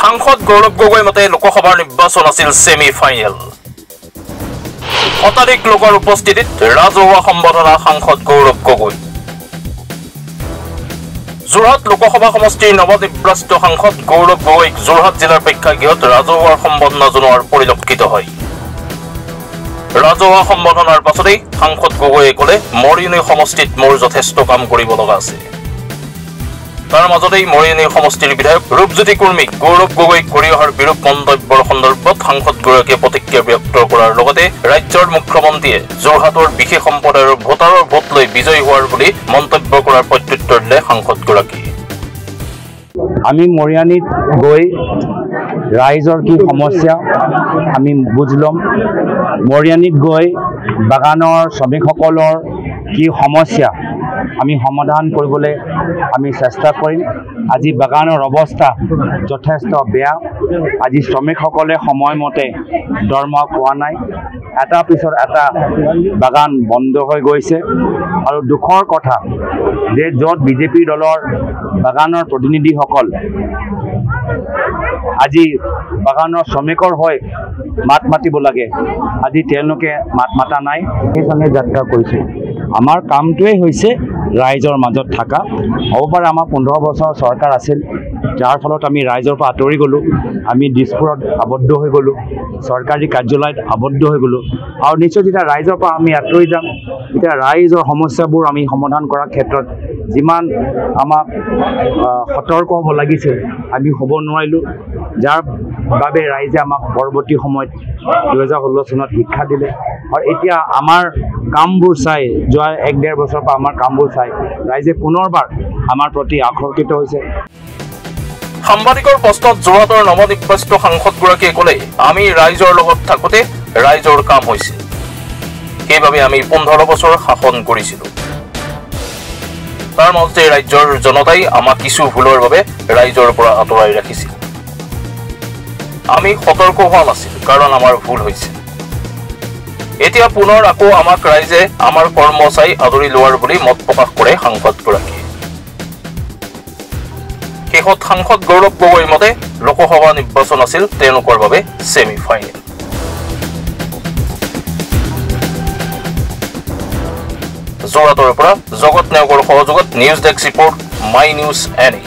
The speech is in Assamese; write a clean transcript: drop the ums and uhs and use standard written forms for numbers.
সাংসদ গৌৰৱ গগৈ মতে লোকসভাৰ নিৰ্বাচন আছিল ছেমি ফাইনেল। শতাধিক লোকৰ উপস্থিতিত ৰাজহুৱা সম্বোধনা সাংসদ গৌৰৱ গগৈ। যোৰহাট লোকসভা সমষ্টিৰ নৱনিৰ্বাচিত সাংসদ গৌৰৱ গগৈক যোৰহাট জিলাৰ প্ৰেক্ষাগৃহত ৰাজহুৱা সম্বোধনা জনোৱাৰ পৰিলক্ষিত হয়। ৰাজহুৱা সম্বোধনাৰ পাছতেই সাংসদ গগৈয়ে ক'লে মৰিয়নি সমষ্টিত মোৰ যথেষ্ট কাম কৰিব লগা আছে। তাৰ মাজতেই মৰিয়নি সমষ্টিৰ বিধায়ক ৰূপজ্যোতি কুৰ্মীক গৌৰৱ গগৈক কৰি অহাৰ বিৰূপ মন্তব্যৰ সন্দৰ্ভত সাংসদগৰাকীয়ে প্ৰতিক্ৰিয়া ব্যক্ত কৰাৰ লগতে ৰাজ্যৰ মুখ্যমন্ত্ৰীয়ে যোৰহাটৰ বিশেষ সম্প্ৰদায়ৰ ভোটাৰৰ ভোট লৈ বিজয়ী হোৱাৰ বুলি মন্তব্য কৰাৰ প্ৰত্যুত্তৰ দিলে সাংসদগৰাকীয়ে। আমি মৰিয়নিত গৈ ৰাইজৰ কি সমস্যা আমি বুজ ল'ম। মৰিয়নিত গৈ বাগানৰ শ্ৰমিকসকলৰ কি সমস্যা আমি সমাধান কৰিবলৈ আমি চেষ্টা কৰিম। আজি বাগানৰ অৱস্থা যথেষ্ট বেয়া। আজি শ্ৰমিকসকলে সময়মতে দৰমহা পোৱা নাই। এটা পিছত এটা বাগান বন্ধ হৈ গৈছে আৰু দুখৰ কথা যে য'ত বিজেপি দলৰ বাগানৰ প্ৰতিনিধিসকল আজি বাগানৰ শ্ৰমিকৰ হৈ মাত মাতিব লাগে, আজি তেওঁলোকে মাত মাতা নাই। সেইকাৰণে যাত্ৰা কৰিছোঁ। আমাৰ কামটোৱেই হৈছে ৰাইজৰ মাজত থকা। হ'ব পাৰে আমাৰ 15 বছৰ চৰকাৰ আছিল, যাৰ ফলত আমি ৰাইজৰ পৰা আঁতৰি গ'লোঁ। আমি দিছপুৰত আবদ্ধ হৈ গ'লোঁ, চৰকাৰী কাৰ্যালয়ত আবদ্ধ হৈ গ'লোঁ। আৰু নিশ্চয় যেতিয়া ৰাইজৰ পৰা আমি আঁতৰি যাম, তেতিয়া ৰাইজৰ সমস্যাবোৰ আমি সমাধান কৰাৰ ক্ষেত্ৰত যিমান আমাক সতৰ্ক হ'ব লাগিছিল আমি হ'ব নোৱাৰিলোঁ। যাৰ বাবে ৰাইজে আমাক পৰৱৰ্তী সময়ত 2016 চনত শিক্ষা দিলে। আৰু এতিয়া আমাৰ কামবোৰ চাই, যোৱা 1-1.5 বছৰৰ পৰা আমাৰ কামবোৰ চাই ৰাইজে পুনৰবাৰ আমাৰ প্ৰতি আকৰ্ষিত হৈছে। সাংবাদিকৰ প্ৰশ্নত যোৰহাটৰ নৱনিৰ্বাচিত সাংসদগৰাকীয়ে ক'লে, আমি ৰাইজৰ লগত থাকোঁতে ৰাইজৰ কাম হৈছে, সেইবাবে আমি 15 বছৰ শাসন কৰিছিলোঁ। তাৰ মাজতে ৰাজ্যৰ জনতাই আমাক কিছু ভুলৰ বাবে ৰাইজৰ পৰা আঁতৰাই ৰাখিছিল। আমি সতৰ্ক হোৱা নাছিল কাৰণ আমাৰ ভুল হৈছে। এতিয়া পুনৰ আকৌ আমাক ৰাইজে আমাৰ কৰ্ম চাই আদৰি লোৱাৰ বুলি মত প্ৰকাশ কৰে সাংসদগৰাকীয়ে। শেষত সাংসদ গৌৰৱ গগৈৰ মতে লোকসভা নিৰ্বাচন আছিল তেওঁলোকৰ বাবে ছেমি ফাইনেল। যোৰহাটৰ পৰা জগত নেওগৰ সহযোগত news desk report my news any.